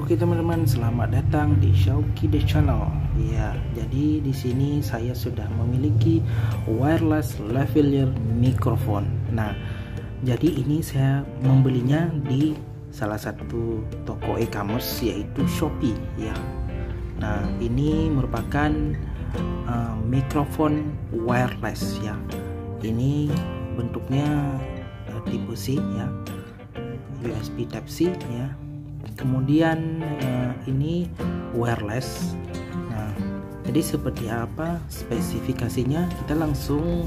Oke teman-teman, selamat datang di Shauki The Channel. Ya, jadi di sini saya sudah memiliki wireless lavalier microphone. Nah, jadi ini saya membelinya di salah satu toko e-commerce yaitu Shopee ya. Nah, ini merupakan mikrofon wireless ya. Ini bentuknya tipe C ya, USB Type C ya. Kemudian ini wireless. Nah, jadi seperti apa spesifikasinya, kita langsung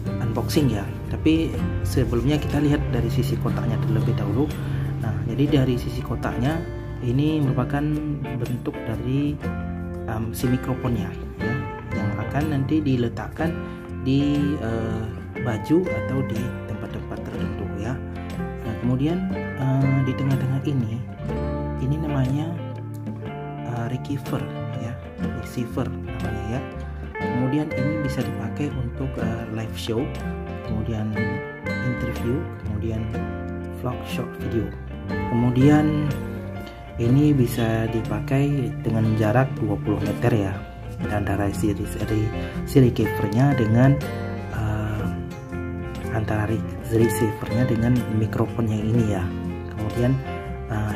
unboxing ya. Tapi sebelumnya kita lihat dari sisi kotaknya terlebih dahulu. Nah, jadi dari sisi kotaknya ini merupakan bentuk dari si mikrofonnya ya, yang akan nanti diletakkan di baju atau di tempat-tempat tertentu ya. Nah, kemudian di tengah-tengah ini namanya receiver ya, receiver namanya ya. Kemudian ini bisa dipakai untuk live show, kemudian interview, kemudian vlog short video. Kemudian ini bisa dipakai dengan jarak 20 meter ya, antara si receivernya dengan antara receivernya dengan mikrofon yang ini ya. Kemudian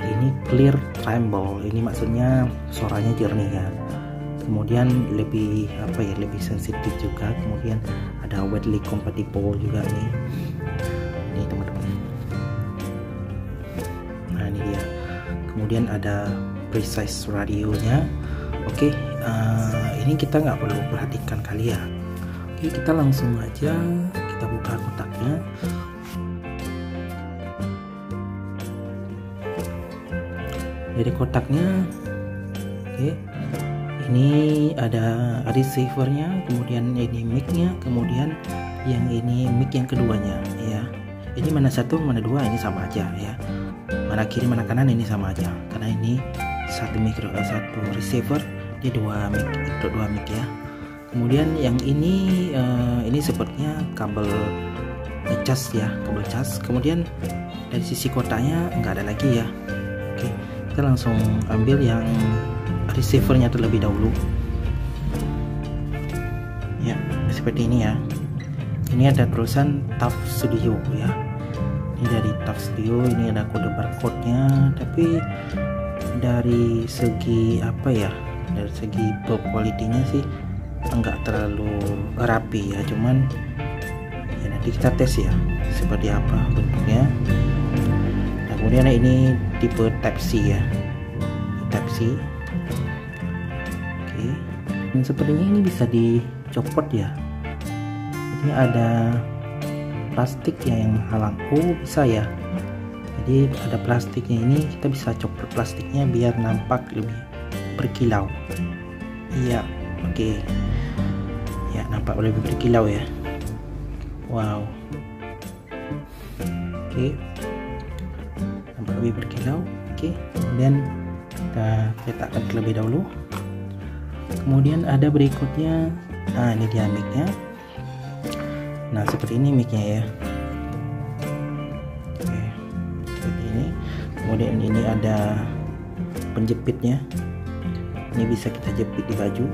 ini clear tremble, ini maksudnya suaranya jernih ya. Kemudian lebih lebih sensitif juga. Kemudian ada widely compatible juga nih. Ini teman-teman. Nah, ini dia. Kemudian ada precise radionya. Oke, ini kita nggak perlu perhatikan kali ya. Oke, kita langsung aja kita buka kotaknya. Dari kotaknya, oke, ini ada receivernya, kemudian ini micnya, kemudian yang ini mic yang keduanya ya. Ini mana satu mana dua ini sama aja ya, mana kiri mana kanan ini sama aja, karena ini satu receiver di dua mic ya. Kemudian yang ini sepertinya kabel cas ya, kabel cas. Kemudian dari sisi kotaknya nggak ada lagi ya. Oke, kita langsung ambil yang receivernya terlebih dahulu ya, seperti ini ya. Ini ada tulisan TUF Studio ya, ini dari TUF Studio. Ini ada kode barcode nya, tapi dari segi dari segi build quality-nya sih enggak terlalu rapi ya, cuman ya nanti kita tes ya seperti apa bentuknya. Nah, kemudian ini tipe Type C ya, Type C. Oke, dan sepertinya ini bisa dicopot ya. Ini ada plastik ya yang menghalang. Oh, bisa ya. Jadi ada plastiknya, ini kita bisa copot plastiknya biar nampak lebih berkilau. Iya, oke. Ya, nampak lebih berkilau ya. Wow. Oke. Nampak lebih berkilau. Oke. Kemudian kita letakkan terlebih dahulu. Kemudian ada berikutnya. Nah, ini dia mic-nya. Nah, seperti ini mic-nya ya. Oke. Seperti ini. Kemudian ini ada penjepitnya. Ini bisa kita jepit di baju.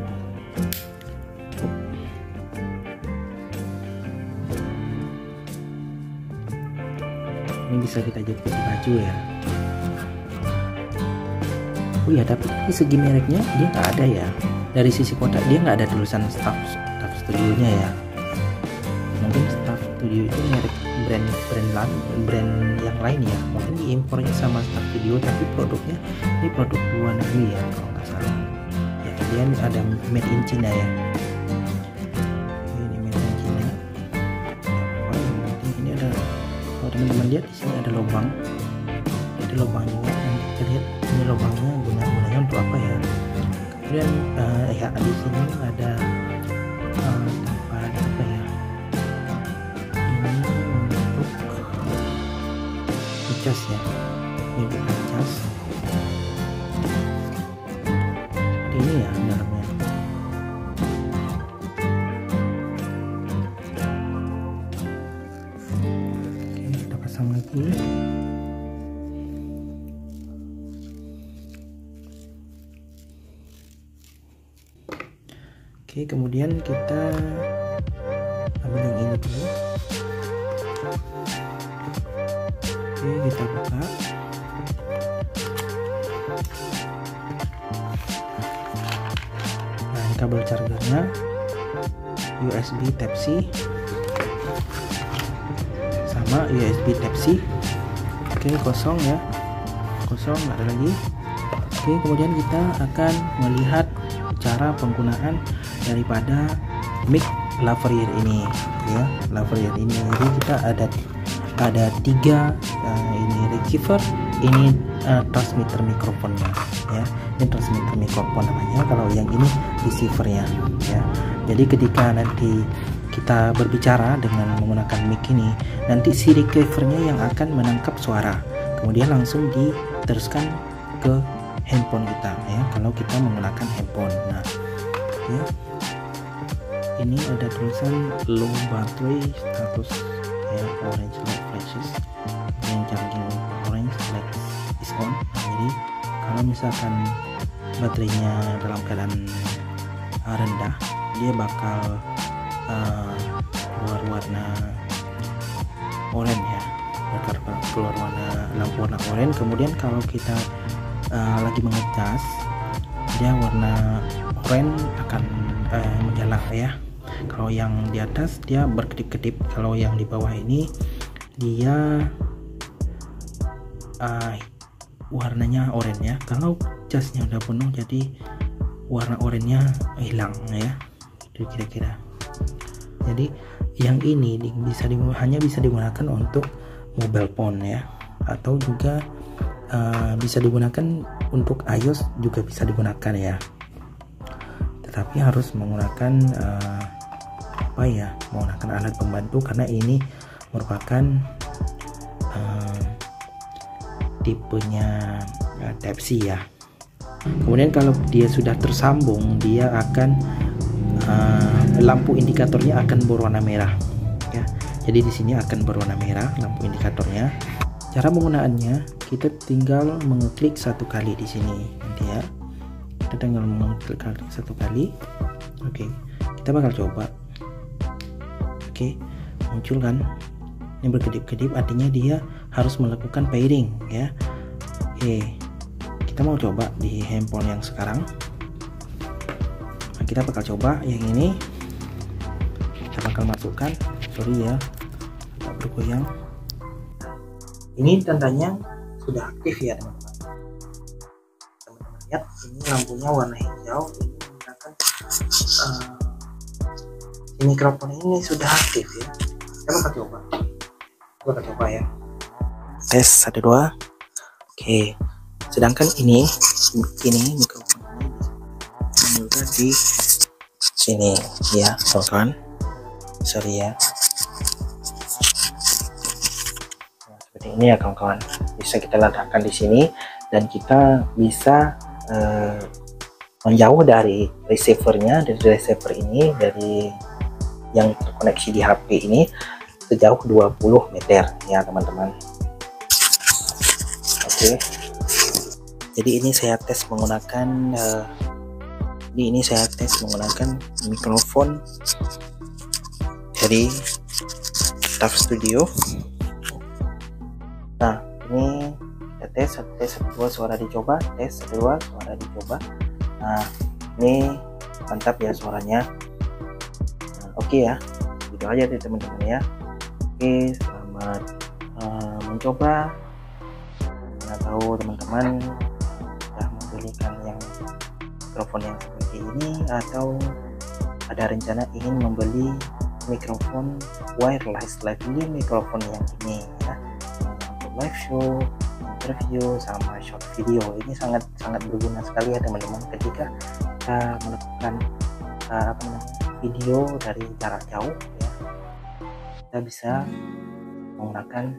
Ini bisa kita jepit di baju ya. Oh ya, tapi dari segi mereknya dia nggak ada ya. Dari sisi kotak dia nggak ada tulisan TUF Studio-nya ya. Mungkin TUF Studio itu merek brand yang lain ya. Mungkin diimpornya sama TUF Studio, tapi produknya ini produk luar negeri ya kalau nggak salah. Ya, kemudian ada made in China ya. Ini made in China. Ini ada, kalau teman-teman lihat di sini ada lubang. Ada lubang juga. Nanti kita lihat ini lubangnya gunanya untuk apa ya. Kemudian ya di sini ada tempat apa ya, ini untuk cas ya, ini untuk cas ini ya dalamnya. Oke, kita pasang lagi. Oke, kemudian kita ambil yang ini dulu. Oke, kita buka. Nah, ini kabel chargernya USB Type-C sama USB Type-C. Oke, kosong ya, kosong, nggak ada lagi. Oke, kemudian kita akan melihat cara penggunaan daripada mic lavalier ini ya, lavalier ini. Jadi kita ada tiga ini receiver, ini transmitter mikrofonnya ya, ini transmitter mikrofon namanya, kalau yang ini receivernya ya. Jadi ketika nanti kita berbicara dengan menggunakan mic ini, nanti si receivernya yang akan menangkap suara, kemudian langsung diteruskan ke handphone kita ya, kalau kita menggunakan handphone. Nah ya, ini ada tulisan low battery status ya, orange light flashes, yang charging orange light is on. Nah, jadi kalau misalkan baterainya dalam keadaan rendah, dia bakal keluar warna oranye ya, bakal keluar lampu warna oranye. Kemudian kalau kita lagi mengecas, dia warna oranye akan menyala ya. Kalau yang di atas dia berkedip-kedip, kalau yang di bawah ini dia warnanya oranye ya. Kalau casnya udah penuh, jadi warna oranye hilang ya, itu kira-kira. Jadi yang ini hanya bisa digunakan untuk mobile phone ya, atau juga bisa digunakan untuk iOS, juga bisa digunakan ya, tetapi harus menggunakan menggunakan alat pembantu, karena ini merupakan tipenya Type-C ya. Kemudian kalau dia sudah tersambung, dia akan lampu indikatornya akan berwarna merah ya. Jadi di sini akan berwarna merah lampu indikatornya. Cara penggunaannya, kita tinggal mengeklik satu kali di sini nanti ya. Kita tinggal mengeklik satu kali. Oke, kita bakal coba. Oke, muncul kan? Ini berkedip-kedip, artinya dia harus melakukan pairing ya. Oke, kita mau coba di handphone yang sekarang. Nah, kita bakal coba yang ini. Kita bakal masukkan. Sorry ya, agak bergoyang. Ini tandanya sudah aktif ya teman-teman. Teman-teman lihat, ini lampunya warna hijau. Ini menggunakan mikrofon ini sudah aktif ya. Kita bakal coba ya. Tes 1 2. Oke. Sedangkan ini mikrofon ini juga di sini ya, teman-teman. Sorry ya. Nah, seperti ini ya kawan-kawan. Bisa kita letakkan di sini dan kita bisa menjauh dari receivernya, dari receiver ini, dari yang terkoneksi di HP ini sejauh 20 meter ya teman-teman. Oke. Jadi ini saya tes menggunakan mikrofon dari TAF Studio. Nah, ini tes 1 2 suara dicoba, tes 1 2 suara dicoba. Nah, ini mantap ya suaranya. Oke ya, itu aja deh teman-teman ya. Oke, selamat mencoba. Mana tahu teman-teman sudah membelikan yang mikrofon yang seperti ini, atau ada rencana ingin membeli mikrofon wireless lavalier mikrofon yang ini ya, untuk live show, interview, sama short video. Ini sangat berguna sekali ya teman-teman, ketika kita melakukan video dari jarak jauh ya, kita bisa menggunakan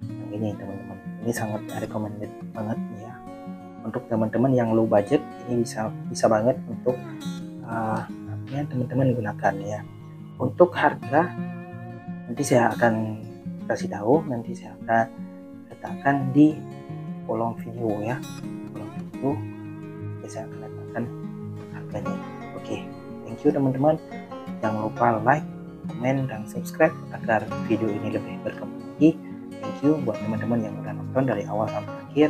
yang ini teman-teman. Ini sangat recommended banget ya untuk teman-teman yang low budget. Ini bisa banget untuk teman-teman gunakan ya. Untuk harga nanti saya akan kasih tahu, nanti saya akan letakkan di kolom video ya, kolom video saya akan letakkan harganya. Oke. Thank you teman-teman. Jangan lupa like, komen, dan subscribe agar video ini lebih berkembang lagi. Thank you buat teman-teman yang udah nonton dari awal sampai akhir.